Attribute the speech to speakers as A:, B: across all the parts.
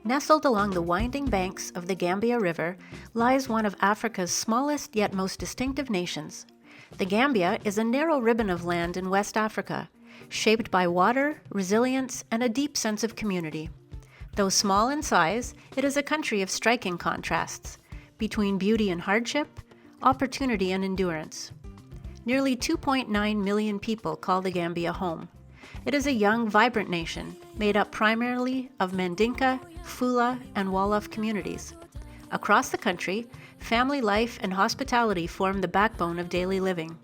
A: Nestled along the winding banks of the Gambia River lies one of Africa's smallest yet most distinctive nations. The Gambia is a narrow ribbon of land in West Africa, shaped by water, resilience, and a deep sense of community. Though small in size, it is a country of striking contrasts between beauty and hardship, opportunity and endurance. Nearly 2.9 million people call the Gambia home. It is a young, vibrant nation made up primarily of Mandinka, Fula, and Wolof communities. Across the country, family life and hospitality form the backbone of daily living.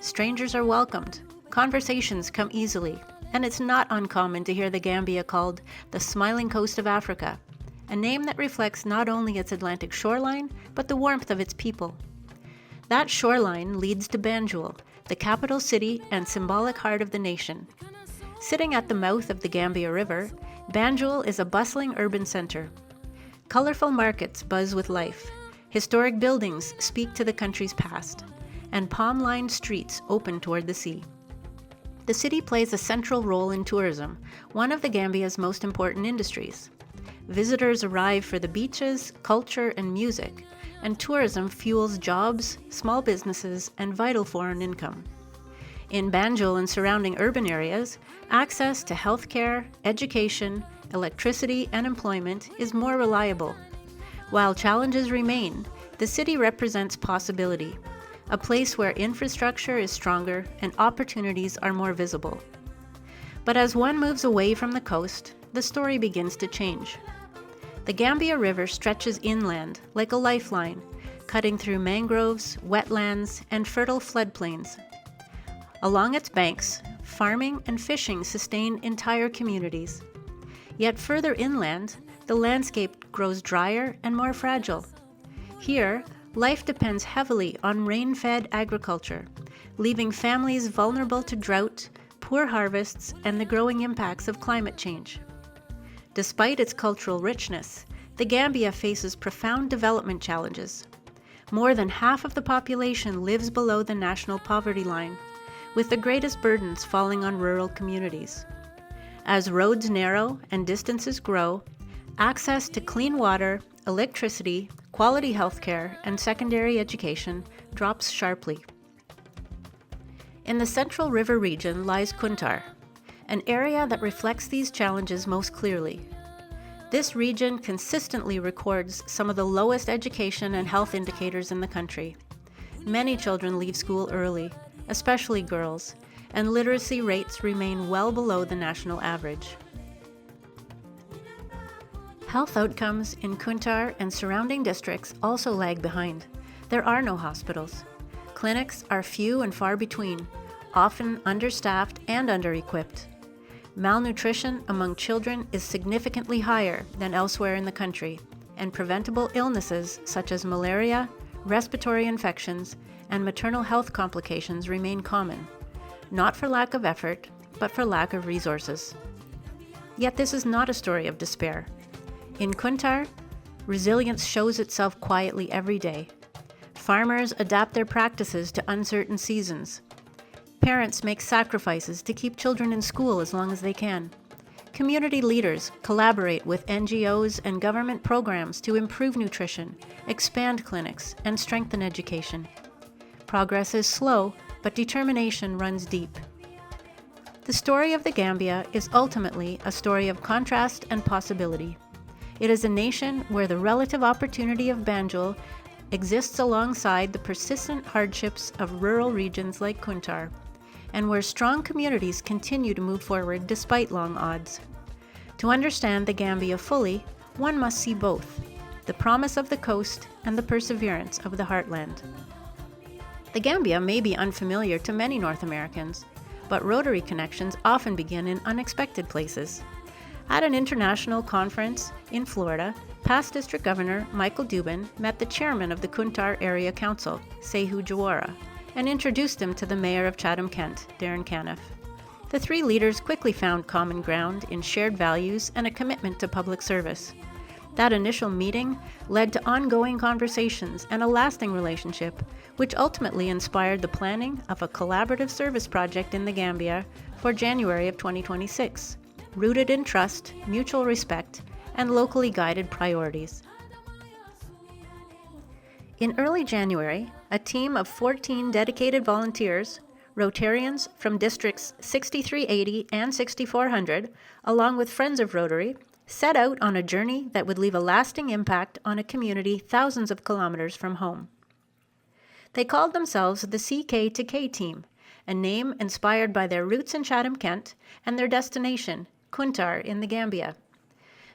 A: Strangers are welcomed, conversations come easily, and it's not uncommon to hear the Gambia called the Smiling Coast of Africa, a name that reflects not only its Atlantic shoreline, but the warmth of its people. That shoreline leads to Banjul, the capital city and symbolic heart of the nation. Sitting at the mouth of the Gambia River, Banjul is a bustling urban center. Colorful markets buzz with life, historic buildings speak to the country's past, and palm-lined streets open toward the sea. The city plays a central role in tourism, one of the Gambia's most important industries. Visitors arrive for the beaches, culture, and music, and tourism fuels jobs, small businesses, and vital foreign income. In Banjul and surrounding urban areas, access to healthcare, education, electricity, and employment is more reliable. While challenges remain, the city represents possibility, a place where infrastructure is stronger and opportunities are more visible. But as one moves away from the coast, the story begins to change. The Gambia River stretches inland like a lifeline, cutting through mangroves, wetlands, and fertile floodplains. Along its banks, farming and fishing sustain entire communities. Yet further inland, the landscape grows drier and more fragile. Here, life depends heavily on rain-fed agriculture, leaving families vulnerable to drought, poor harvests, and the growing impacts of climate change. Despite its cultural richness, the Gambia faces profound development challenges. More than half of the population lives below the national poverty line, with the greatest burdens falling on rural communities. As roads narrow and distances grow, access to clean water, electricity, quality healthcare, and secondary education drops sharply. In the Central River region lies Kuntar, an area that reflects these challenges most clearly. This region consistently records some of the lowest education and health indicators in the country. Many children leave school early, especially girls, and literacy rates remain well below the national average. Health outcomes in Kuntar and surrounding districts also lag behind. There are no hospitals. Clinics are few and far between, often understaffed and under-equipped. Malnutrition among children is significantly higher than elsewhere in the country, and preventable illnesses such as malaria, respiratory infections, and maternal health complications remain common, not for lack of effort, but for lack of resources. Yet this is not a story of despair. In Kuntar, resilience shows itself quietly every day. Farmers adapt their practices to uncertain seasons. Parents make sacrifices to keep children in school as long as they can. Community leaders collaborate with NGOs and government programs to improve nutrition, expand clinics, and strengthen education. Progress is slow, but determination runs deep. The story of the Gambia is ultimately a story of contrast and possibility. It is a nation where the relative opportunity of Banjul exists alongside the persistent hardships of rural regions like Kuntar, and where strong communities continue to move forward despite long odds. To understand the Gambia fully, one must see both, the promise of the coast and the perseverance of the heartland. The Gambia may be unfamiliar to many North Americans, but Rotary connections often begin in unexpected places. At an international conference in Florida, past District Governor Michael Duben met the chairman of the Kuntar Area Council, Sehu Jawara, and introduced him to the mayor of Chatham-Kent, Darren Caniff. The three leaders quickly found common ground in shared values and a commitment to public service. That initial meeting led to ongoing conversations and a lasting relationship, which ultimately inspired the planning of a collaborative service project in the Gambia for January of 2026, rooted in trust, mutual respect, and locally guided priorities. In early January, a team of 14 dedicated volunteers, Rotarians from districts 6380 and 6400, along with Friends of Rotary, set out on a journey that would leave a lasting impact on a community thousands of kilometers from home. They called themselves the CK2K team, a name inspired by their roots in Chatham, Kent, and their destination, Kuntar in the Gambia.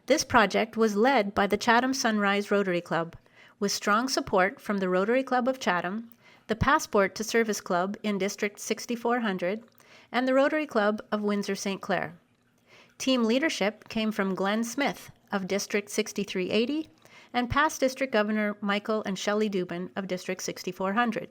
A: This project was led by the Chatham Sunrise Rotary Club, with strong support from the Rotary Club of Chatham, the Passport to Service Club in District 6400, and the Rotary Club of Windsor-St. Clair. Team leadership came from Glenn Smith of District 6380 and past District Governor Michael and Shelly Duben of District 6400.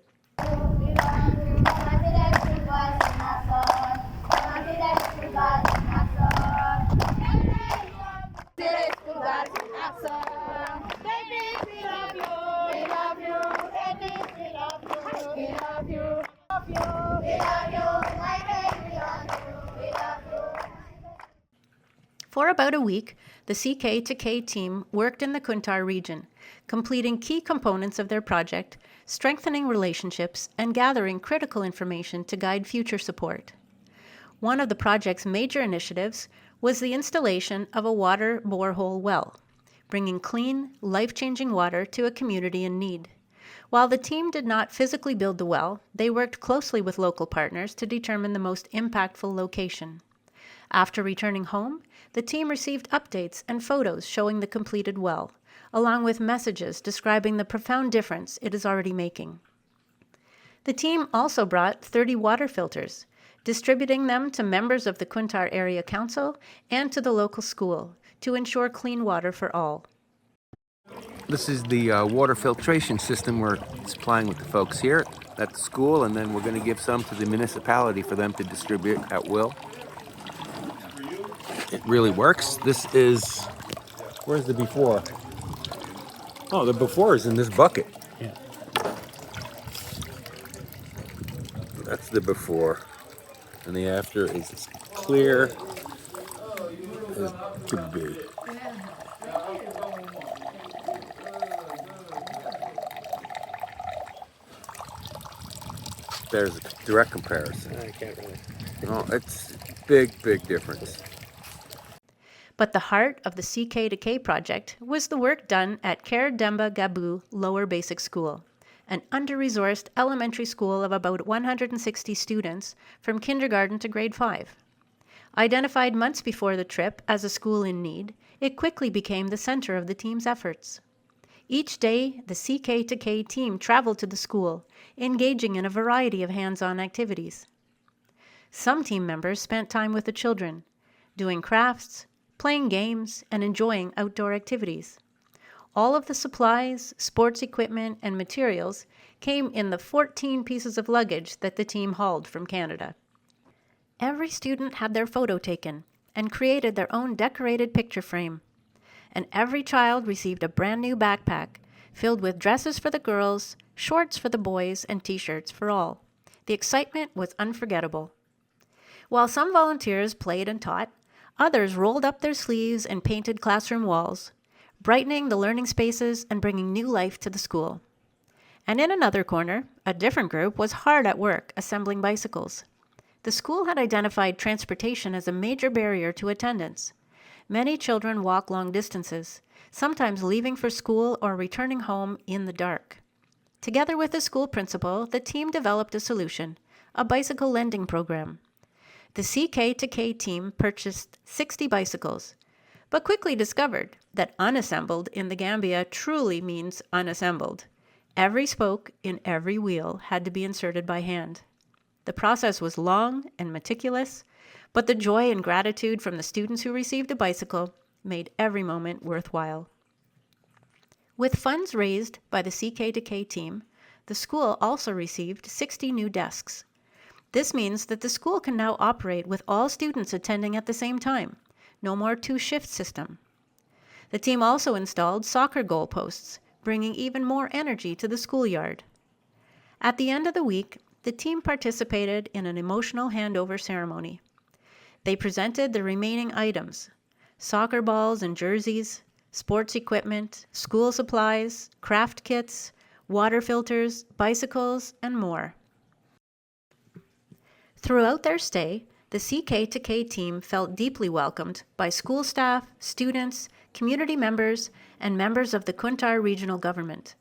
A: For about a week, the CK2K team worked in the Kuntar region, completing key components of their project, strengthening relationships, and gathering critical information to guide future support. One of the project's major initiatives was the installation of a water borehole well, bringing clean, life-changing water to a community in need. While the team did not physically build the well, they worked closely with local partners to determine the most impactful location. After returning home, the team received updates and photos showing the completed well, along with messages describing the profound difference it is already making. The team also brought 30 water filters, distributing them to members of the Kuntar Area Council and to the local school to ensure clean water for all.
B: This is the water filtration system we're supplying with the folks here at the school, and then we're going to give some to the municipality for them to distribute at will. It really works. This is, where's the before? Oh, the before is in this bucket. Yeah. That's the before. And the after is as clear as could be. There's a direct comparison.
C: I can't really.
B: Oh, it's big difference.
A: But the heart of the CK2K project was the work done at Ker Demba Gabu Lower Basic School, an under-resourced elementary school of about 160 students from kindergarten to grade 5. Identified months before the trip as a school in need, it quickly became the center of the team's efforts. Each day, the CK2K team traveled to the school, engaging in a variety of hands-on activities. Some team members spent time with the children, doing crafts, playing games, and enjoying outdoor activities. All of the supplies, sports equipment, and materials came in the 14 pieces of luggage that the team hauled from Canada. Every student had their photo taken and created their own decorated picture frame. And every child received a brand new backpack filled with dresses for the girls, shorts for the boys, and t-shirts for all. The excitement was unforgettable. While some volunteers played and taught, others rolled up their sleeves and painted classroom walls, brightening the learning spaces and bringing new life to the school. And in another corner, a different group was hard at work assembling bicycles. The school had identified transportation as a major barrier to attendance. Many children walk long distances, sometimes leaving for school or returning home in the dark. Together with the school principal, the team developed a solution, a bicycle lending program. The CK2K team purchased 60 bicycles, but quickly discovered that unassembled in the Gambia truly means unassembled. Every spoke in every wheel had to be inserted by hand. The process was long and meticulous, but the joy and gratitude from the students who received a bicycle made every moment worthwhile. With funds raised by the CK2K team, the school also received 60 new desks. This means that the school can now operate with all students attending at the same time. No more two-shift system. The team also installed soccer goalposts, bringing even more energy to the schoolyard. At the end of the week, the team participated in an emotional handover ceremony. They presented the remaining items: soccer balls and jerseys, sports equipment, school supplies, craft kits, water filters, bicycles, and more. Throughout their stay, the CK2K team felt deeply welcomed by school staff, students, community members, and members of the Kuntar Regional Government.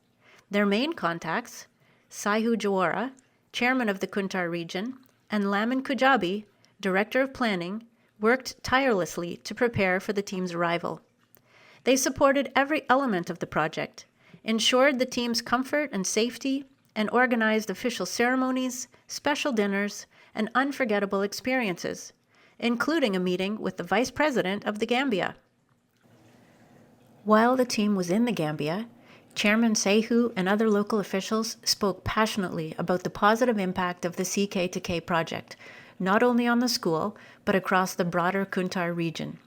A: Their main contacts, Saihu Jawara, chairman of the Kuntar region, and Lamin Kujabi, director of planning, worked tirelessly to prepare for the team's arrival. They supported every element of the project, ensured the team's comfort and safety, and organized official ceremonies, special dinners, and unforgettable experiences, including a meeting with the Vice President of the Gambia. While the team was in the Gambia, Chairman Saihu and other local officials spoke passionately about the positive impact of the CK2K project, not only on the school, but across the broader Kuntar region.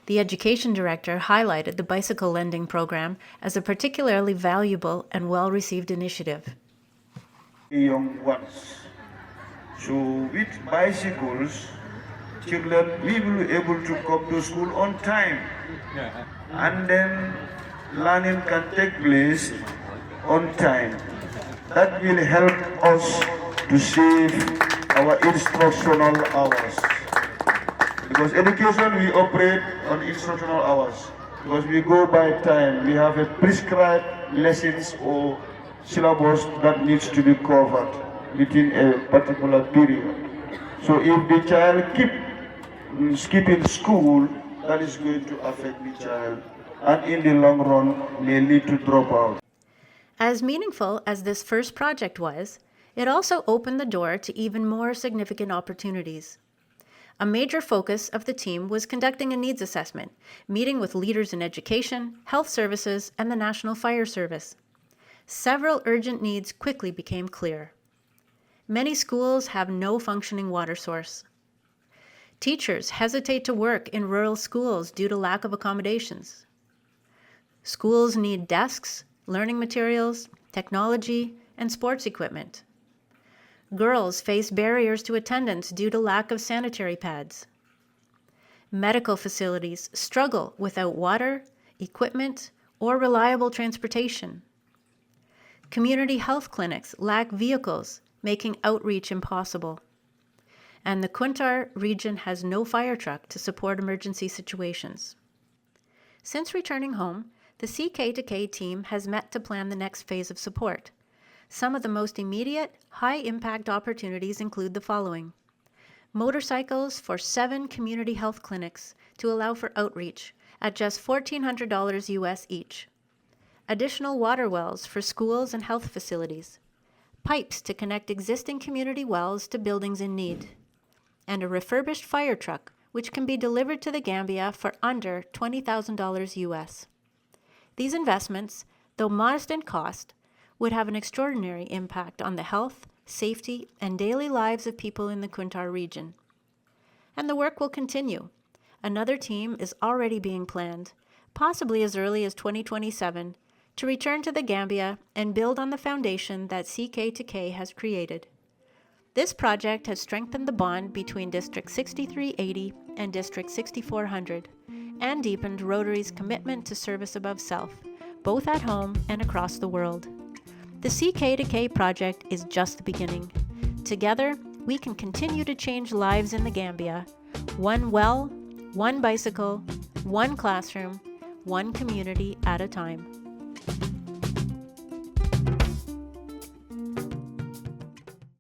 A: The education director highlighted the bicycle lending program as a particularly valuable and well-received initiative.
C: Young ones. So with bicycles, children will be able to come to school on time. And then learning can take place on time. That will help us to save our instructional hours. Because education, we operate on instructional hours. Because we go by time, we have a prescribed lessons or syllabus that needs to be covered within a particular period. So if the child keep skipping school, that is going to affect the child, and in the long run may lead to dropout.
A: As meaningful as this first project was, it also opened the door to even more significant opportunities. A major focus of the team was conducting a needs assessment, meeting with leaders in education, health services, and the National Fire Service. Several urgent needs quickly became clear. Many schools have no functioning water source. Teachers hesitate to work in rural schools due to lack of accommodations. Schools need desks, learning materials, technology, and sports equipment. Girls face barriers to attendance due to lack of sanitary pads. Medical facilities struggle without water, equipment, or reliable transportation. Community health clinics lack vehicles, making outreach impossible. And the Kuntar region has no fire truck to support emergency situations. Since returning home, the CK2K team has met to plan the next phase of support. Some of the most immediate, high-impact opportunities include the following: motorcycles for 7 community health clinics to allow for outreach at just $1,400 US each, additional water wells for schools and health facilities, pipes to connect existing community wells to buildings in need, and a refurbished fire truck which can be delivered to the Gambia for under $20,000 US. These investments, though modest in cost, would have an extraordinary impact on the health, safety, and daily lives of people in the Kuntar region. And the work will continue. Another team is already being planned, possibly as early as 2027, to return to the Gambia and build on the foundation that CK2K has created. This project has strengthened the bond between District 6380 and District 6400 and deepened Rotary's commitment to service above self, both at home and across the world. The CK2K project is just the beginning. Together, we can continue to change lives in the Gambia, one well, one bicycle, one classroom, one community at a time.